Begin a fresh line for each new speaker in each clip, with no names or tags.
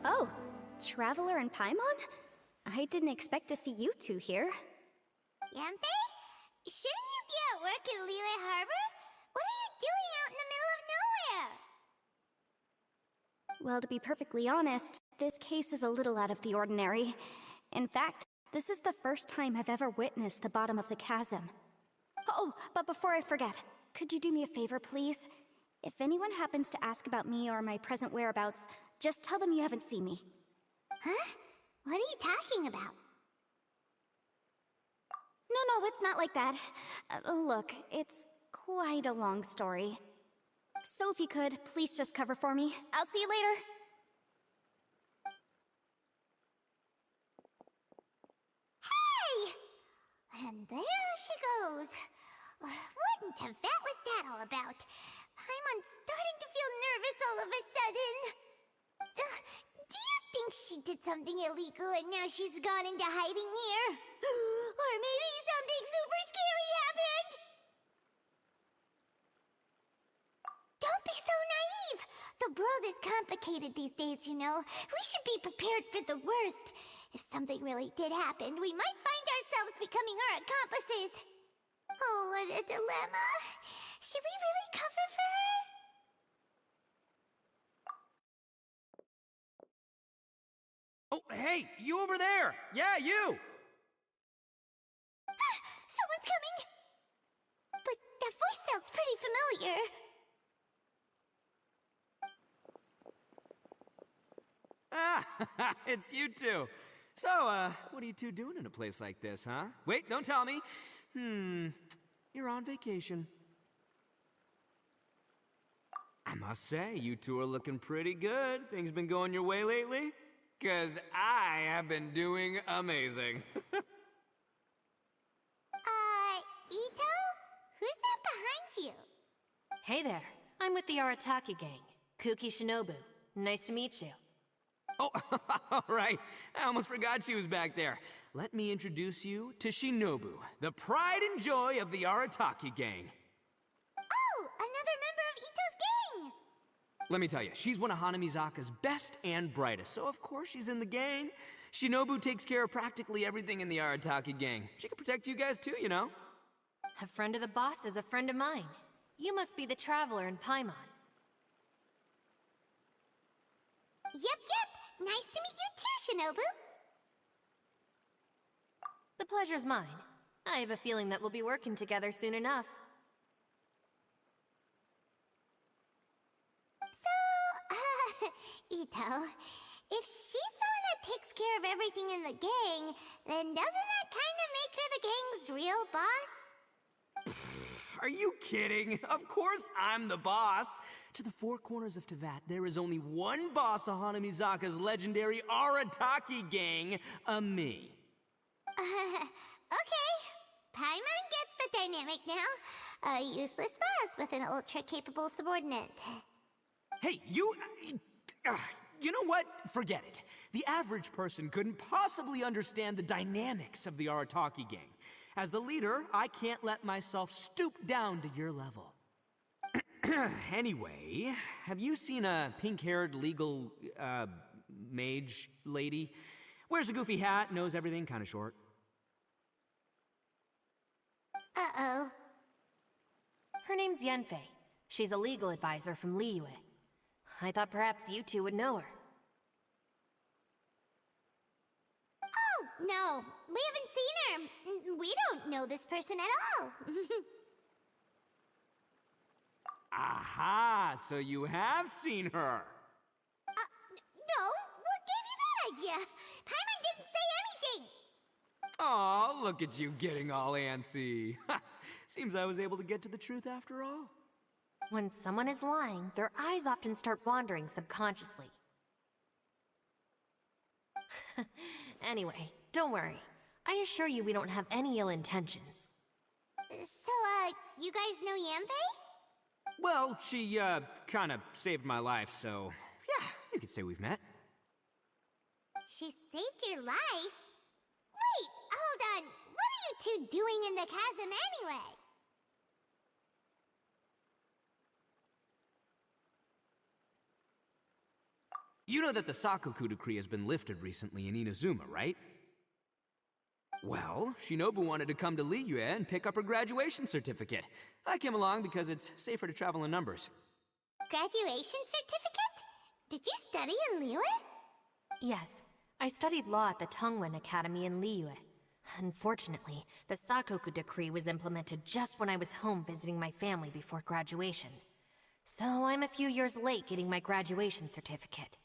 Oh, Traveler and Paimon? I didn't expect to see you two here.
Yanfei? Shouldn't you be at work in Liyue Harbor? What are you doing out in the middle of nowhere?
Well, to be perfectly honest, this case is a little out of the ordinary. In fact, this is the first time I've ever witnessed the bottom of the chasm. Oh, but before I forget, could you do me a favor, please? If anyone happens to ask about me or my present whereabouts, just tell them you haven't seen me.
Huh? What are you talking about?
No, it's not like that. Look, it's quite a long story. So if you could, please just cover for me. I'll see you later.
Hey! And there she goes. What in Tibet was that all about? I'm starting to feel nervous all of a sudden. Do you think she did something illegal and now she's gone into hiding here? Or maybe something super scary happened? Don't be so naive! The world is complicated these days, you know. We should be prepared for the worst. If something really did happen, we might find ourselves becoming her accomplices. Oh, what a dilemma. Should we really cover for her?
Oh, hey, you over there! Yeah, you!
Someone's coming! But that voice sounds pretty familiar.
Ah, it's you two. So, what are you two doing in a place like this, huh? Wait, don't tell me. You're on vacation. I must say, you two are looking pretty good. Things been going your way lately? 'Cause I have been doing amazing.
Ito? Who's that behind you?
Hey there, I'm with the Arataki gang. Kuki Shinobu. Nice to meet you.
Oh, all right. I almost forgot she was back there. Let me introduce you to Shinobu, the pride and joy of the Arataki gang.
Oh, another member of Ito's gang!
Let me tell you, she's one of Hanamizaka's best and brightest, so of course she's in the gang. Shinobu takes care of practically everything in the Arataki gang. She can protect you guys too, you know.
A friend of the boss is a friend of mine. You must be the Traveler in Paimon.
Yep. Nice to meet you too, Shinobu.
The pleasure's mine. I have a feeling that we'll be working together soon enough.
So, Ito, if she's the one that takes care of everything in the gang, then doesn't that kind of make her the gang's real boss?
Are you kidding? Of course I'm the boss. To the four corners of Teyvat, there is only one boss of Hanamizaka's legendary Arataki gang, me.
Okay. Paimon gets the dynamic now. A useless boss with an ultra-capable subordinate.
Hey, you know what? Forget it. The average person couldn't possibly understand the dynamics of the Arataki gang. As the leader, I can't let myself stoop down to your level. Anyway, have you seen a pink-haired legal, mage lady? Wears a goofy hat, knows everything, kinda short.
Uh-oh.
Her name's Yanfei. She's a legal advisor from Liyue. I thought perhaps you two would know her.
Oh, no. We haven't seen her. We don't know this person at all.
Aha! So you have seen her!
No. What gave you that idea? Paimon didn't say anything.
Aw, look at you getting all antsy. Seems I was able to get to the truth after all.
When someone is lying, their eyes often start wandering subconsciously. Anyway, don't worry. I assure you we don't have any ill intentions.
So, you guys know Yanfei?
Well, she, kinda saved my life, so... yeah, you could say we've met.
She saved your life? Wait, hold on. What are you two doing in the chasm anyway?
You know that the Sakoku decree has been lifted recently in Inazuma, right? Well, Shinobu wanted to come to Liyue and pick up her graduation certificate. I came along because it's safer to travel in numbers.
Graduation certificate? Did you study in Liyue?
Yes, I studied law at the Tongwen Academy in Liyue. Unfortunately, the Sakoku decree was implemented just when I was home visiting my family before graduation. So I'm a few years late getting my graduation certificate.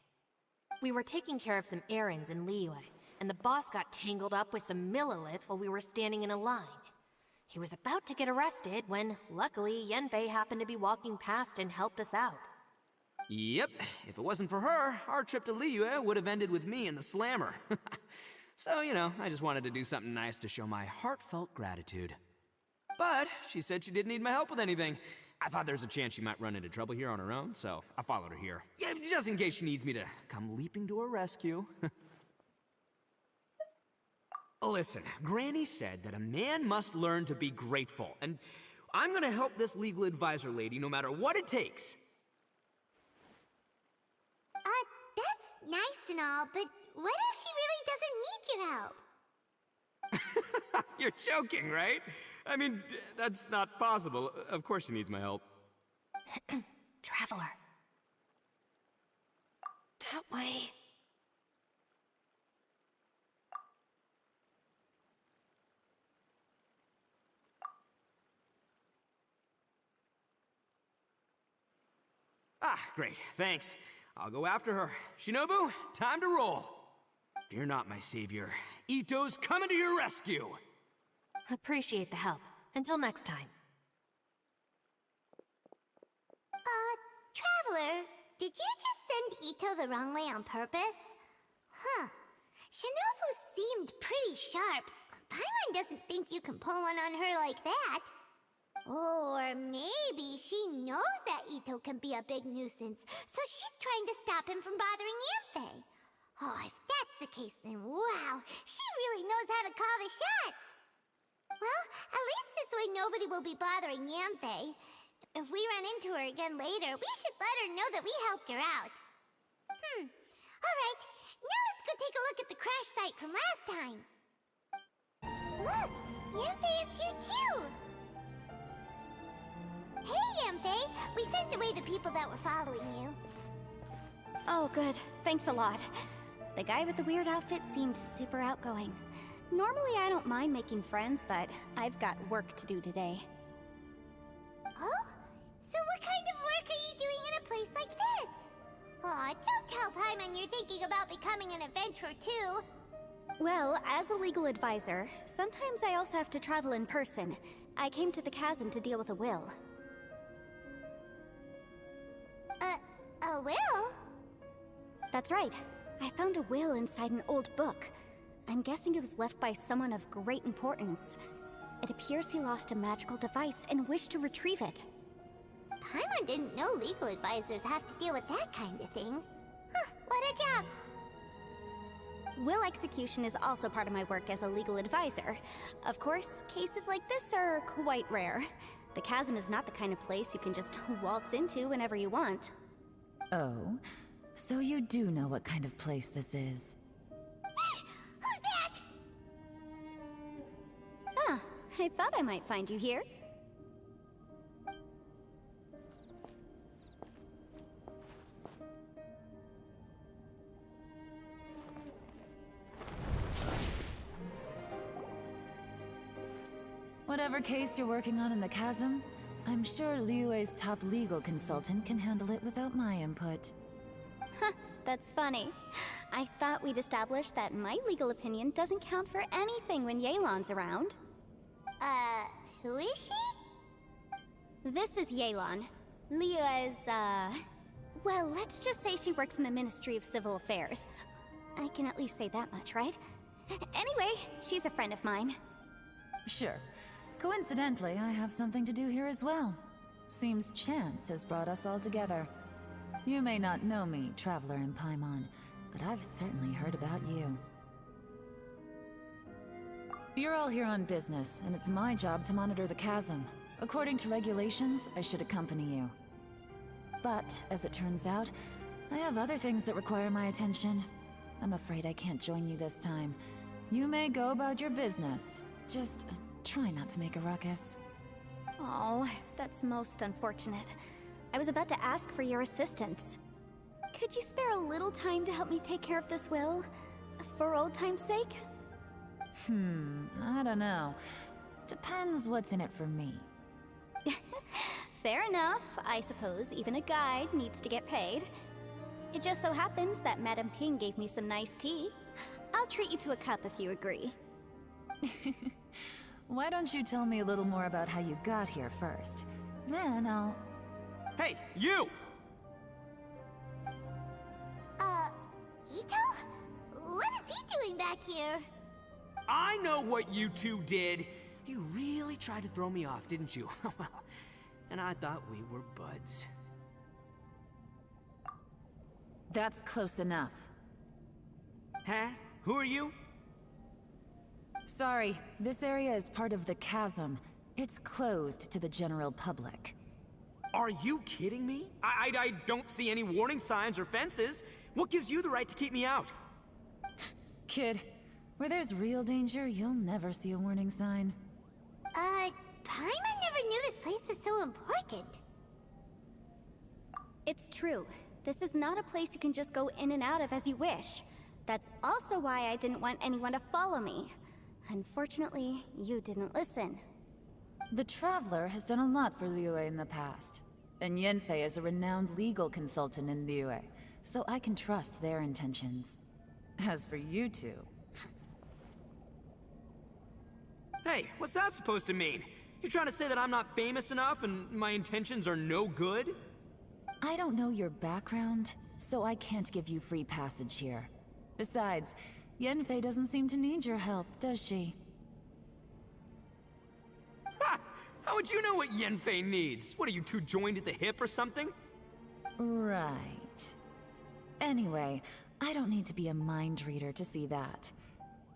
We were taking care of some errands in Liyue, and the boss got tangled up with some Millilith while we were standing in a line. He was about to get arrested when, luckily, Yanfei happened to be walking past and helped us out.
Yep, if it wasn't for her, our trip to Liyue would have ended with me in the slammer. So, you know, I just wanted to do something nice to show my heartfelt gratitude. But she said she didn't need my help with anything. I thought there's a chance she might run into trouble here on her own, so I followed her here. Yeah, just in case she needs me to come leaping to her rescue. Listen, Granny said that a man must learn to be grateful, and I'm gonna help this legal advisor lady no matter what it takes.
That's nice and all, but what if she really doesn't need your help?
You're joking, right? I mean, that's not possible. Of course she needs my help.
Traveler. That way.
Ah, great, thanks. I'll go after her. Shinobu, time to roll. Fear not, my savior. Ito's coming to your rescue!
Appreciate the help. Until next time.
Traveler, did you just send Ito the wrong way on purpose? Huh. Shinobu seemed pretty sharp. Paimon doesn't think you can pull one on her like that. Or maybe she knows that Ito can be a big nuisance, so she's trying to stop him from bothering Yanfei. Oh, if that's the case, then wow, she really knows how to call the shots. Well, at least this way nobody will be bothering Yanfei. If we run into her again later, we should let her know that we helped her out. Alright, now let's go take a look at the crash site from last time. Look, Yanfei is here too! Hey, Yanfei! We sent away the people that were following you.
Oh, good. Thanks a lot. The guy with the weird outfit seemed super outgoing. Normally I don't mind making friends, but I've got work to do today.
Oh? So what kind of work are you doing in a place like this? Aw, don't tell Paimon you're thinking about becoming an adventurer too.
Well, as a legal advisor, sometimes I also have to travel in person. I came to the chasm to deal with a will.
A will?
That's right. I found a will inside an old book. I'm guessing it was left by someone of great importance. It appears he lost a magical device and wished to retrieve it.
Paimon didn't know legal advisors have to deal with that kind of thing. Huh, what a job!
Will execution is also part of my work as a legal advisor. Of course, cases like this are quite rare. The chasm is not the kind of place you can just waltz into whenever you want.
Oh, so you do know what kind of place this is.
Who's that?
Ah, I thought I might find you here.
Whatever case you're working on in the chasm, I'm sure Liyue's top legal consultant can handle it without my input.
Huh, that's funny. I thought we'd established that my legal opinion doesn't count for anything when Yelan's around.
Who is she?
This is Yelan. Liyue's, well, let's just say she works in the Ministry of Civil Affairs. I can at least say that much, right? Anyway, she's a friend of mine.
Sure. Coincidentally, I have something to do here as well. Seems chance has brought us all together. You may not know me, Traveler in Paimon, but I've certainly heard about you. You're all here on business, and it's my job to monitor the chasm. According to regulations, I should accompany you. But, as it turns out, I have other things that require my attention. I'm afraid I can't join you this time. You may go about your business. Just try not to make a ruckus.
Oh, that's most unfortunate. I was about to ask for your assistance. Could you spare a little time to help me take care of this will? For old time's sake?
I don't know. Depends what's in it for me.
Fair enough. I suppose even a guide needs to get paid. It just so happens that Madame Ping gave me some nice tea. I'll treat you to a cup if you agree.
Why don't you tell me a little more about how you got here first? Then I'll...
Hey, you!
Ito? What is he doing back here?
I know what you two did. You really tried to throw me off, didn't you? Well, and I thought we were buds.
That's close enough.
Huh? Who are you?
Sorry, this area is part of the chasm. It's closed to the general public.
Are you kidding me? I don't see any warning signs or fences. What gives you the right to keep me out?
Kid, where there's real danger, you'll never see a warning sign.
Paimon never knew this place was so important.
It's true. This is not a place you can just go in and out of as you wish. That's also why I didn't want anyone to follow me. Unfortunately, you didn't listen.
The Traveler has done a lot for Liyue in the past. And Yanfei is a renowned legal consultant in Liyue, so I can trust their intentions. As for you two...
Hey, what's that supposed to mean? You trying to say that I'm not famous enough and my intentions are no good?
I don't know your background, so I can't give you free passage here. Besides, Yanfei doesn't seem to need your help, does she?
Ha! How would you know what Yanfei needs? What, are you two joined at the hip or something?
Right. Anyway, I don't need to be a mind reader to see that.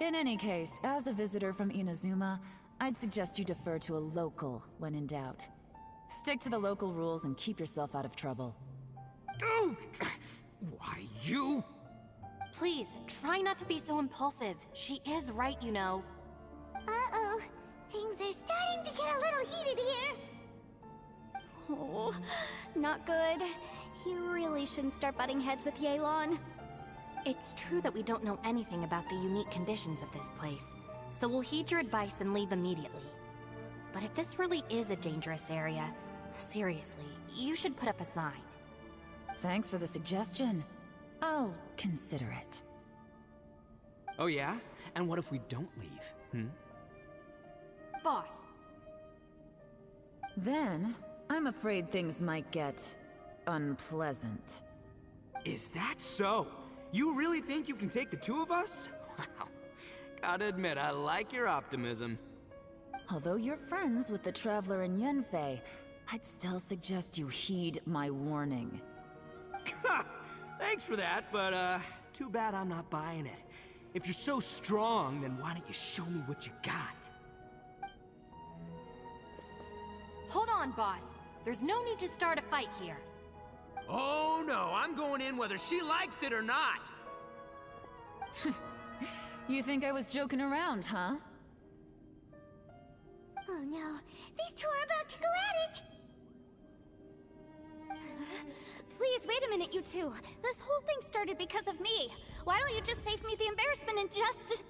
In any case, as a visitor from Inazuma, I'd suggest you defer to a local when in doubt. Stick to the local rules and keep yourself out of trouble.
Oh! Why, you...
Please, try not to be so impulsive. She is right, you know.
Uh-oh. Things are starting to get a little heated here.
Oh, not good. He really shouldn't start butting heads with Yelan.
It's true that we don't know anything about the unique conditions of this place, so we'll heed your advice and leave immediately. But if this really is a dangerous area, seriously, you should put up a sign.
Thanks for the suggestion. I'll consider it.
Oh yeah? And what if we don't leave?
Boss.
Then, I'm afraid things might get... unpleasant.
Is that so? You really think you can take the two of us? Wow. Gotta admit, I like your optimism.
Although you're friends with the Traveler and Yanfei, I'd still suggest you heed my warning.
Thanks for that, but too bad I'm not buying it. If you're so strong, then why don't you show me what you got?
Hold on, boss. There's no need to start a fight here.
Oh no, I'm going in whether she likes it or not!
You think I was joking around, huh?
Oh no, these two are about to go at it!
Please, wait a minute, you two. This whole thing started because of me. Why don't you just save me the embarrassment and just...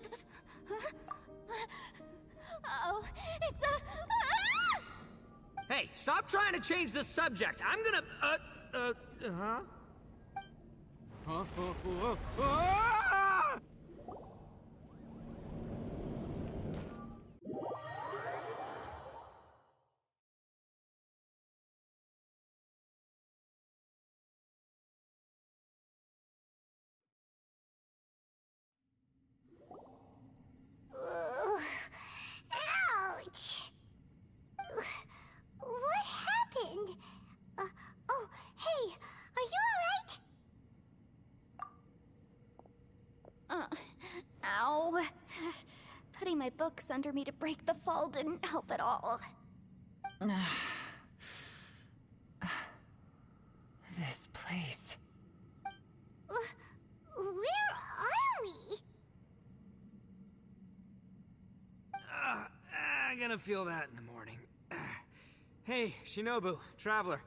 Oh, it's a...
Hey, stop trying to change the subject! I'm gonna... Huh? Ah!
Ouch! What happened? Oh, hey, are you alright?
Ow. Putting my books under me to break the fall didn't help at all.
This place...
gonna feel that in the morning. Hey, Shinobu, Traveler,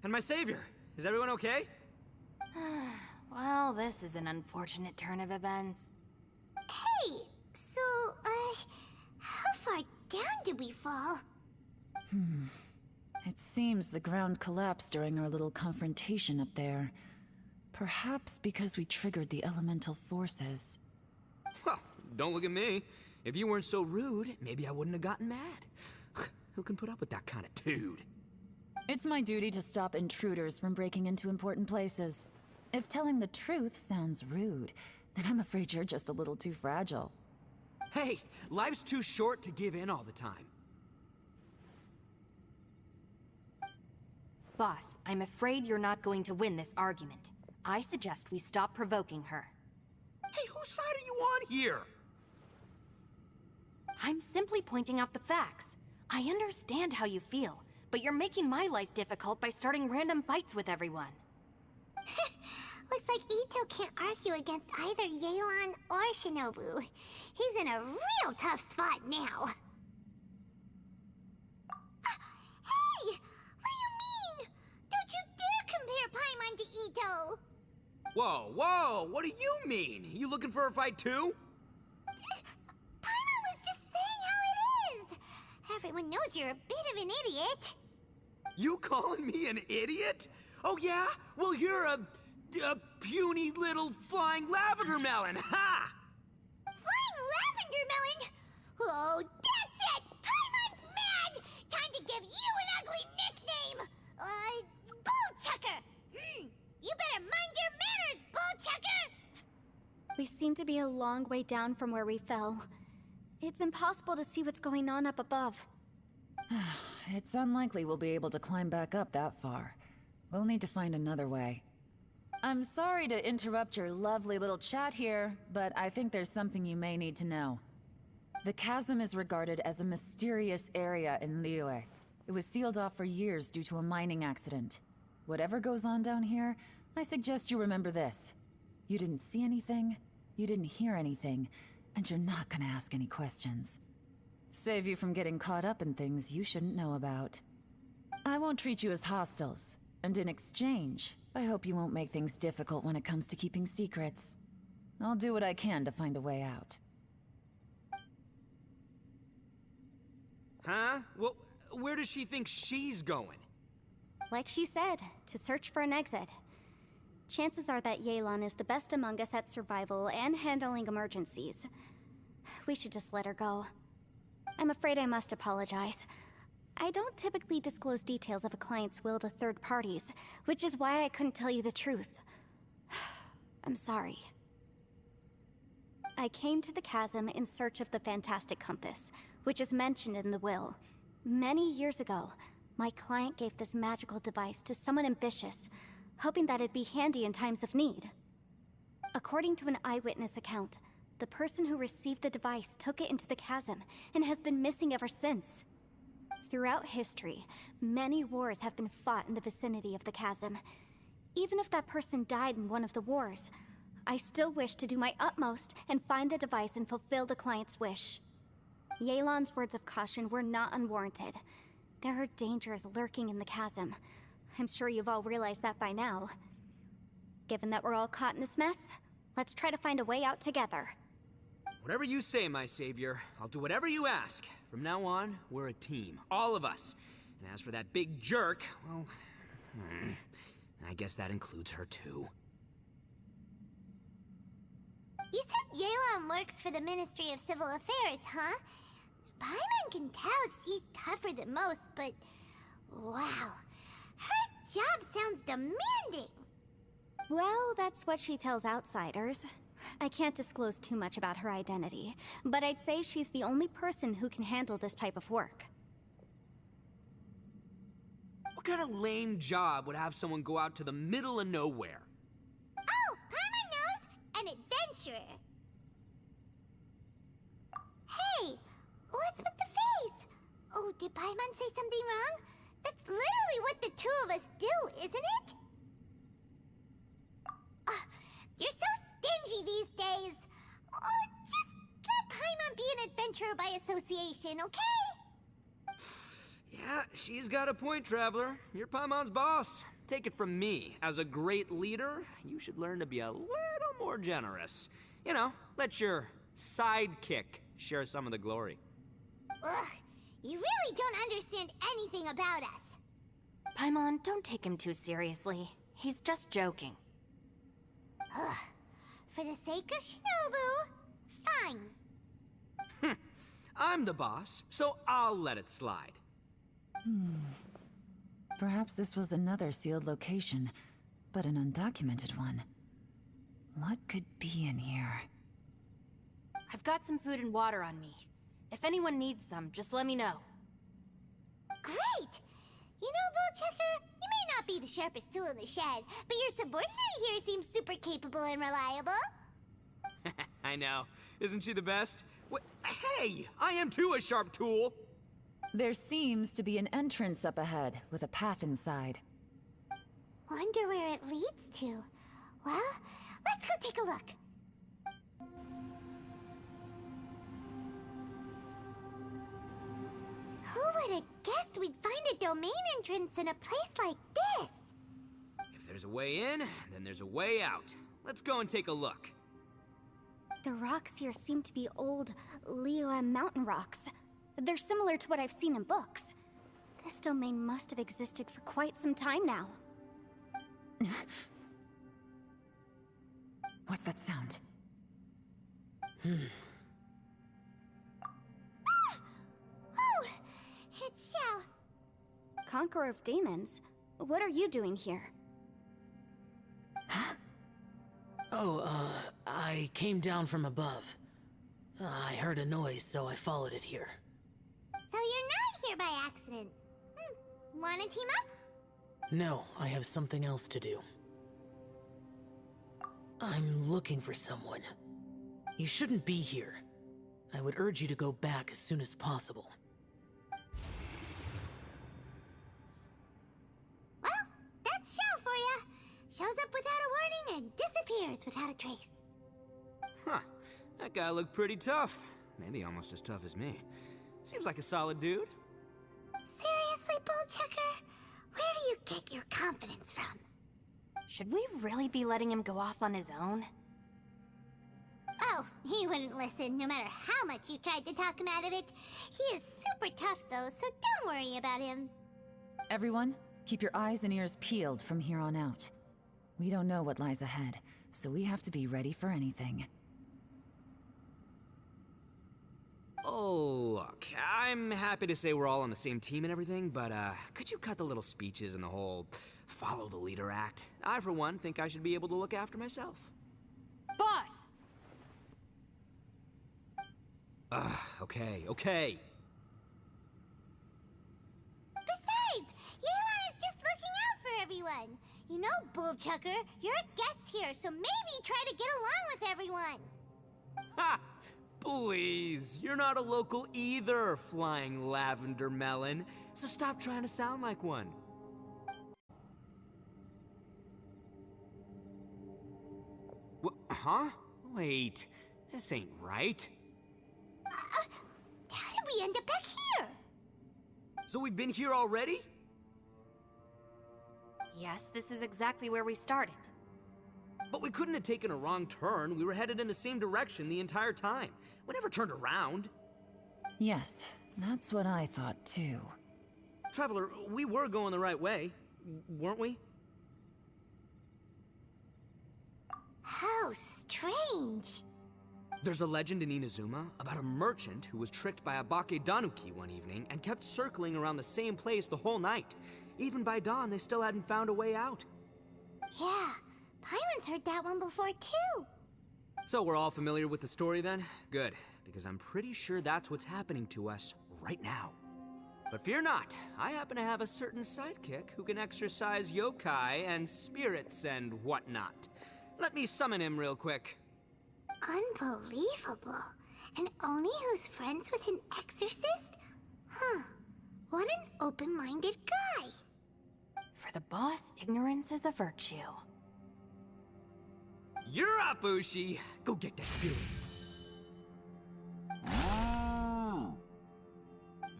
and my savior. Is everyone okay?
Well, this is an unfortunate turn of events.
Hey, so, how far down did we fall?
It seems the ground collapsed during our little confrontation up there. Perhaps because we triggered the elemental forces.
Well, don't look at me. If you weren't so rude, maybe I wouldn't have gotten mad. Who can put up with that kind of dude?
It's my duty to stop intruders from breaking into important places. If telling the truth sounds rude, then I'm afraid you're just a little too fragile.
Hey, life's too short to give in all the time.
Boss, I'm afraid you're not going to win this argument. I suggest we stop provoking her.
Hey, whose side are you on here?
I'm simply pointing out the facts. I understand how you feel, but you're making my life difficult by starting random fights with everyone.
Looks like Ito can't argue against either Yelan or Shinobu. He's in a real tough spot now. Hey! What do you mean? Don't you dare compare Paimon to Ito!
Whoa, whoa, what do you mean? You looking for a fight too?
Paimon was just saying how it is! Everyone knows you're a bit of an idiot.
You calling me an idiot? Oh yeah? Well, you're a puny little flying lavender melon, ha!
Flying lavender melon? Oh, that's it! Paimon's mad! Time to give you an ugly nickname! Bullchucker! You better mind your manners, Bullchucker!
We seem to be a long way down from where we fell. It's impossible to see what's going on up above.
It's unlikely we'll be able to climb back up that far. We'll need to find another way. I'm sorry to interrupt your lovely little chat here, but I think there's something you may need to know. The chasm is regarded as a mysterious area in Liyue. It was sealed off for years due to a mining accident. Whatever goes on down here, I suggest you remember this. You didn't see anything, you didn't hear anything, and you're not gonna ask any questions. Save you from getting caught up in things you shouldn't know about. I won't treat you as hostiles, and in exchange, I hope you won't make things difficult when it comes to keeping secrets. I'll do what I can to find a way out.
Huh? Well, where does she think she's going?
Like she said, to search for an exit. Chances are that Yelan is the best among us at survival and handling emergencies. We should just let her go. I'm afraid I must apologize. I don't typically disclose details of a client's will to third parties, which is why I couldn't tell you the truth. I'm sorry. I came to the chasm in search of the fantastic compass, which is mentioned in the will. Many years ago, my client gave this magical device to someone ambitious, hoping that it'd be handy in times of need. According to an eyewitness account, the person who received the device took it into the chasm and has been missing ever since. Throughout history, many wars have been fought in the vicinity of the chasm. Even if that person died in one of the wars, I still wish to do my utmost and find the device and fulfill the client's wish. Yelan's words of caution were not unwarranted. There are dangers lurking in the chasm. I'm sure you've all realized that by now. Given that we're all caught in this mess, let's try to find a way out together.
Whatever you say, my savior. I'll do whatever you ask. From now on, we're a team. All of us. And as for that big jerk, well... I guess that includes her too.
You said Yelan works for the Ministry of Civil Affairs, huh? Paimon can tell she's tougher than most, but... wow. Her job sounds demanding!
Well, that's what she tells outsiders. I can't disclose too much about her identity, but I'd say she's the only person who can handle this type of work.
What kind of lame job would have someone go out to the middle of nowhere?
Oh, Paimon knows! An adventurer! Hey! What's with the face? Oh, did Paimon say something wrong? That's literally what the two of us do, isn't it? You're so stingy these days. Oh, just let Paimon be an adventurer by association, okay?
Yeah, she's got a point, Traveler. You're Paimon's boss. Take it from me. As a great leader, you should learn to be a little more generous. You know, let your sidekick share some of the glory.
Ugh, you really don't understand anything about us.
Paimon, don't take him too seriously. He's just joking.
Ugh, for the sake of Shinobu, fine.
I'm the boss, so I'll let it slide.
Perhaps this was another sealed location, but an undocumented one. What could be in here?
I've got some food and water on me. If anyone needs some, just let me know.
Great! You know, Bullchecker, you may not be the sharpest tool in the shed, but your subordinate here seems super capable and reliable.
I know. Isn't she the best? Hey, I am too a sharp tool.
There seems to be an entrance up ahead, with a path inside.
Wonder where it leads to. Well, let's go take a look. Who would have guessed we'd find a domain entrance in a place like this?
If there's a way in, then there's a way out. Let's go and take a look.
The rocks here seem to be old Liyue mountain rocks. They're similar to what I've seen in books. This domain must have existed for quite some time now.
What's that sound?
Oh, it's Ciao.
Conqueror of Demons, what are you doing here?
I came down from above. I heard a noise, so I followed it here.
So you're not here by accident. Wanna team up?
No, I have something else to do. I'm looking for someone. You shouldn't be here. I would urge you to go back as soon as possible.
Well, that's Ciao for ya. Shows up without a warning and disappears without a trace.
Huh. That guy looked pretty tough. Maybe almost as tough as me. Seems like a solid dude.
Seriously, Bullchecker? Where do you get your confidence from?
Should we really be letting him go off on his own?
Oh, he wouldn't listen no matter how much you tried to talk him out of it. He is super tough though, so don't worry about him.
Everyone, keep your eyes and ears peeled from here on out. We don't know what lies ahead, so we have to be ready for anything.
Oh, look, I'm happy to say we're all on the same team and everything, but could you cut the little speeches and the whole follow the leader act? I, for one, think I should be able to look after myself.
Boss!
Okay.
Besides, Yelan is just looking out for everyone. You know, Bullchucker, you're a guest here, so maybe try to get along with everyone.
Ha! Please, you're not a local either, flying lavender melon, so stop trying to sound like one. Huh? Wait, this ain't right.
How did we end up back here?
So we've been here already?
Yes, this is exactly where we started.
But we couldn't have taken a wrong turn. We were headed in the same direction the entire time. We never turned around.
Yes, that's what I thought too.
Traveler, we were going the right way, weren't we?
How strange.
There's a legend in Inazuma about a merchant who was tricked by a Bakedanuki one evening and kept circling around the same place the whole night. Even by dawn, they still hadn't found a way out.
Yeah, Paimon's heard that one before too.
So we're all familiar with the story then? Good, because I'm pretty sure that's what's happening to us right now. But fear not, I happen to have a certain sidekick who can exercise yokai and spirits and whatnot. Let me summon him real quick.
Unbelievable. And Oni who's friends with an exorcist? Huh. What an open-minded guy.
For the boss, ignorance is a virtue.
You're up, Ushi. Go get that spirit.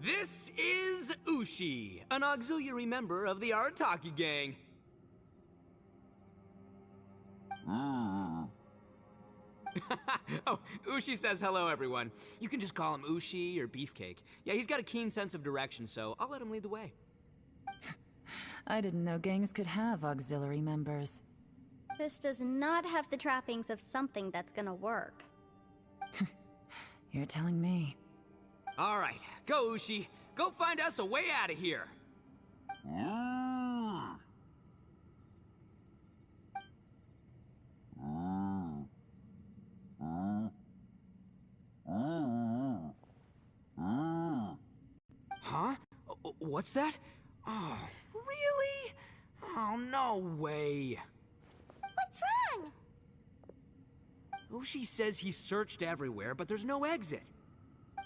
This is Ushi, an auxiliary member of the Arataki gang. Oh, Ushi says hello, everyone. You can just call him Ushi or Beefcake. Yeah, he's got a keen sense of direction, so I'll let him lead the way.
I didn't know gangs could have auxiliary members.
This does not have the trappings of something that's gonna work.
You're telling me.
All right, go Ushi. Go find us a way out of here. Huh? What's that? Oh, really? Oh, no way.
What's wrong?
Ushi says he searched everywhere, but there's no exit.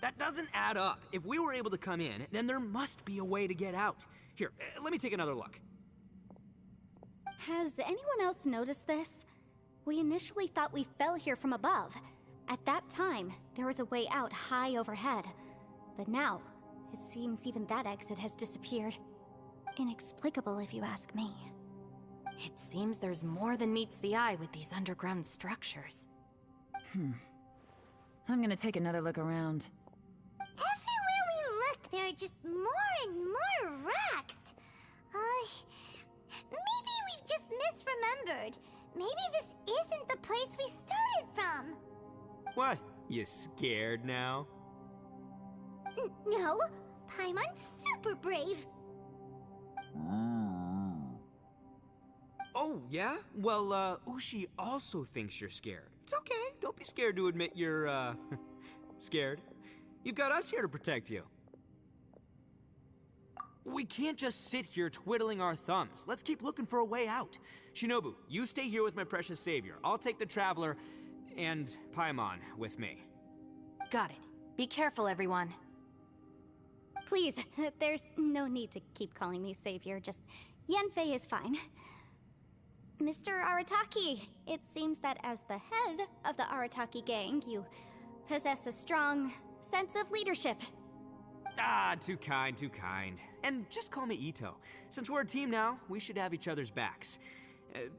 That doesn't add up. If we were able to come in, then there must be a way to get out. Here, let me take another look.
Has anyone else noticed this? We initially thought we fell here from above. At that time, there was a way out high overhead. But now, it seems even that exit has disappeared. Inexplicable, if you ask me.
It seems there's more than meets the eye with these underground structures.
I'm gonna take another look around.
Everywhere we look, there are just more and more rocks. Maybe we've just misremembered. Maybe this isn't the place we started from.
What? You scared now?
No, Paimon's super brave.
Oh, yeah? Well, Ushi also thinks you're scared. It's okay. Don't be scared to admit you're, scared. You've got us here to protect you. We can't just sit here twiddling our thumbs. Let's keep looking for a way out. Shinobu, you stay here with my precious savior. I'll take the Traveler and Paimon with me.
Got it. Be careful, everyone.
Please, there's no need to keep calling me savior, just Yanfei is fine. Mr. Arataki, it seems that as the head of the Arataki gang, you possess a strong sense of leadership.
Ah, too kind, too kind. And just call me Ito. Since we're a team now, we should have each other's backs.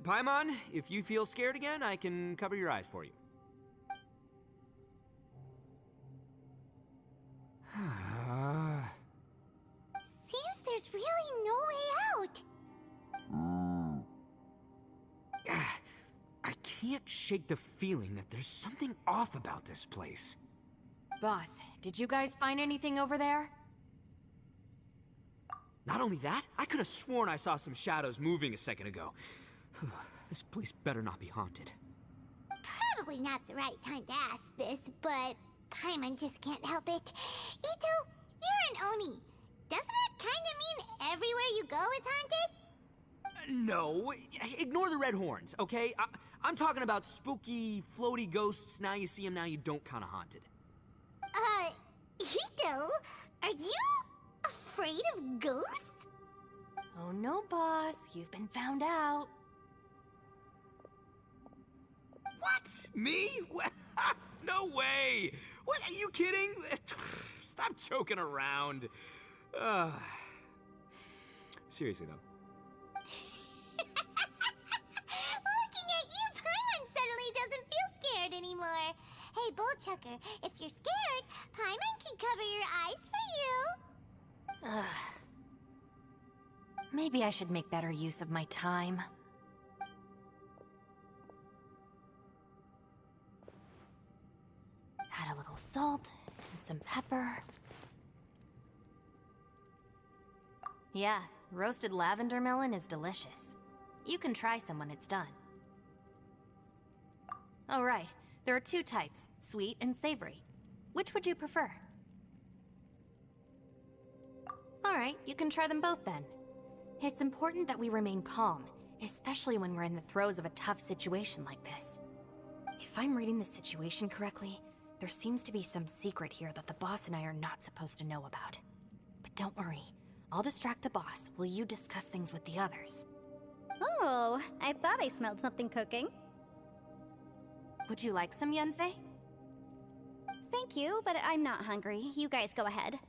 Paimon, if you feel scared again, I can cover your eyes for you.
Seems there's really no way out.
I can't shake the feeling that there's something off about this place.
Boss, did you guys find anything over there?
Not only that, I could have sworn I saw some shadows moving a second ago. This place better not be haunted.
Probably not the right time to ask this, but Paimon just can't help it. Ito, you're an Oni. Doesn't it kind of mean everywhere you go is haunted?
No, ignore the red horns, okay? I'm talking about spooky, floaty ghosts. Now you see them, now you don't kind of haunted.
Ito, are you afraid of ghosts?
Oh no, boss. You've been found out.
What? Me? No way! What, are you kidding? Stop joking around. Seriously, though.
Looking at you, Paimon suddenly doesn't feel scared anymore. Hey, Bullchucker, if you're scared, Paimon can cover your eyes for you.
Maybe I should make better use of my time. Add a little salt and some pepper. Yeah, roasted lavender melon is delicious. You can try some when it's done. Oh right, there are two types, sweet and savory. Which would you prefer? Alright, you can try them both then. It's important that we remain calm, especially when we're in the throes of a tough situation like this. If I'm reading the situation correctly, there seems to be some secret here that the boss and I are not supposed to know about. But don't worry, I'll distract the boss while you discuss things with the others.
Oh, I thought I smelled something cooking.
Would you like some, Yanfei?
Thank you, but I'm not hungry. You guys go ahead.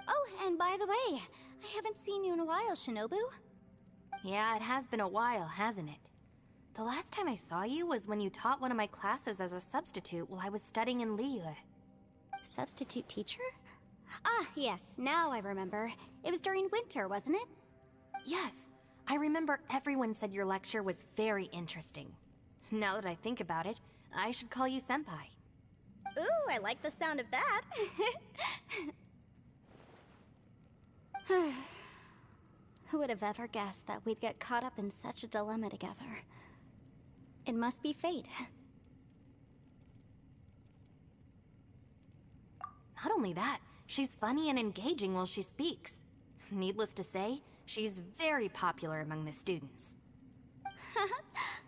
Oh, and by the way, I haven't seen you in a while, Shinobu.
Yeah, it has been a while, hasn't it? The last time I saw you was when you taught one of my classes as a substitute while I was studying in Liyue.
Substitute teacher? Ah, yes, now I remember. It was during winter, wasn't it?
Yes, I remember everyone said your lecture was very interesting. Now that I think about it, I should call you Senpai.
Ooh, I like the sound of that. Who would have ever guessed that we'd get caught up in such a dilemma together? It must be fate.
Not only that, she's funny and engaging while she speaks. Needless to say, she's very popular among the students.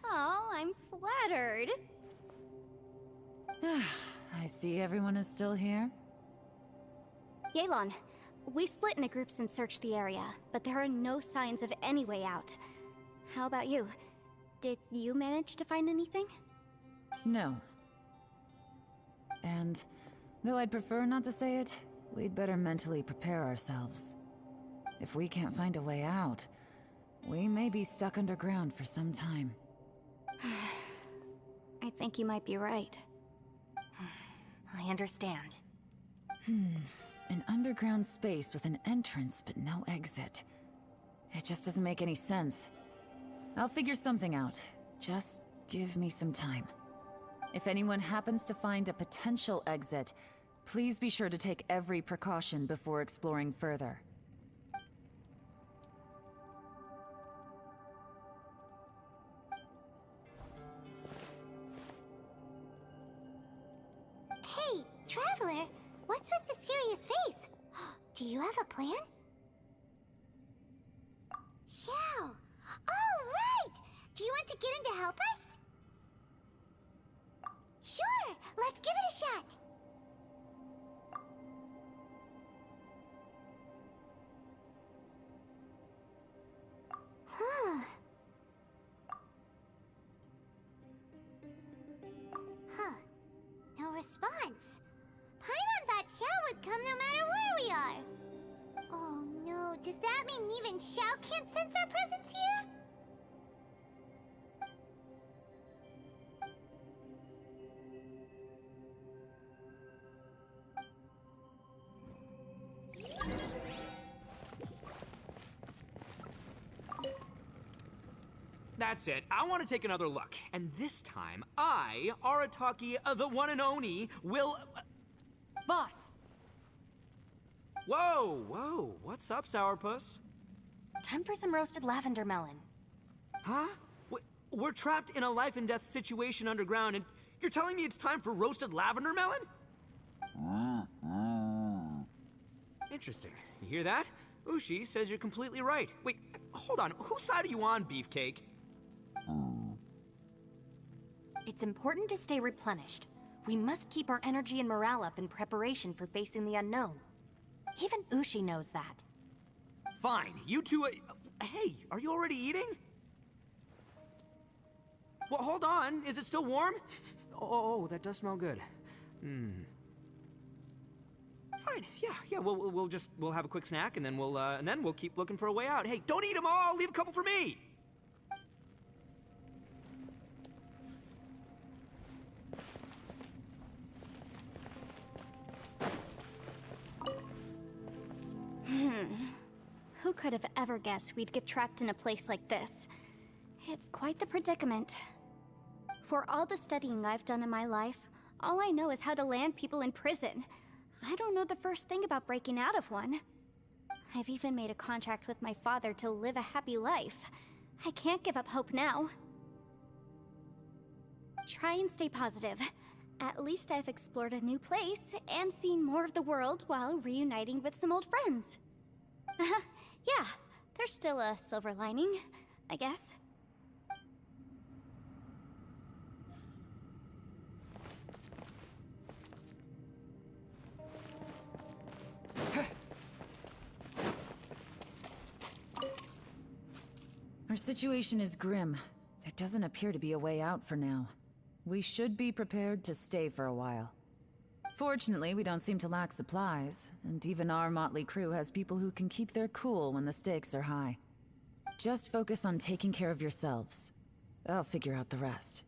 Oh, I'm flattered.
I see everyone is still here.
Yelan, we split into groups and searched the area, but there are no signs of any way out. How about you? Did you manage to find anything?
No. And, though I'd prefer not to say it, we'd better mentally prepare ourselves. If we can't find a way out, we may be stuck underground for some time.
I think you might be right.
I understand.
An underground space with an entrance but no exit. It just doesn't make any sense. I'll figure something out. Just give me some time. If anyone happens to find a potential exit, please be sure to take every precaution before exploring further.
Hey, Traveler, what's with the serious face? Do you have a plan? Ciao! Oh, right! Do you want to get in to help us? Sure! Let's give it a shot! Huh. Huh. No response. Paimon thought Ciao would come no matter where we are. Oh no, does that mean even Ciao can't sense our presence here?
That's it. I want to take another look. And this time, I, Arataki, the one and only, will...
Boss!
Whoa, whoa. What's up, Sourpuss?
Time for some roasted lavender melon.
Huh? We're trapped in a life and death situation underground, and you're telling me it's time for roasted lavender melon? Interesting. You hear that? Ushi says you're completely right. Wait, hold on. Whose side are you on, Beefcake?
It's important to stay replenished. We must keep our energy and morale up in preparation for facing the unknown. Even Ushi knows that.
Fine, you two... hey, are you already eating? Well, hold on. Is it still warm? Oh, that does smell good. Fine, yeah, we'll have a quick snack, and then we'll keep looking for a way out. Hey, don't eat them all! Leave a couple for me!
Who could have ever guessed we'd get trapped in a place like this? It's quite the predicament. For all the studying I've done in my life, all I know is how to land people in prison. I don't know the first thing about breaking out of one. I've even made a contract with my father to live a happy life. I can't give up hope now. Try and stay positive. At least I've explored a new place and seen more of the world while reuniting with some old friends. Yeah, there's still a silver lining, I guess.
Our situation is grim. There doesn't appear to be a way out for now. We should be prepared to stay for a while. Fortunately, we don't seem to lack supplies, and even our motley crew has people who can keep their cool when the stakes are high. Just focus on taking care of yourselves. I'll figure out the rest.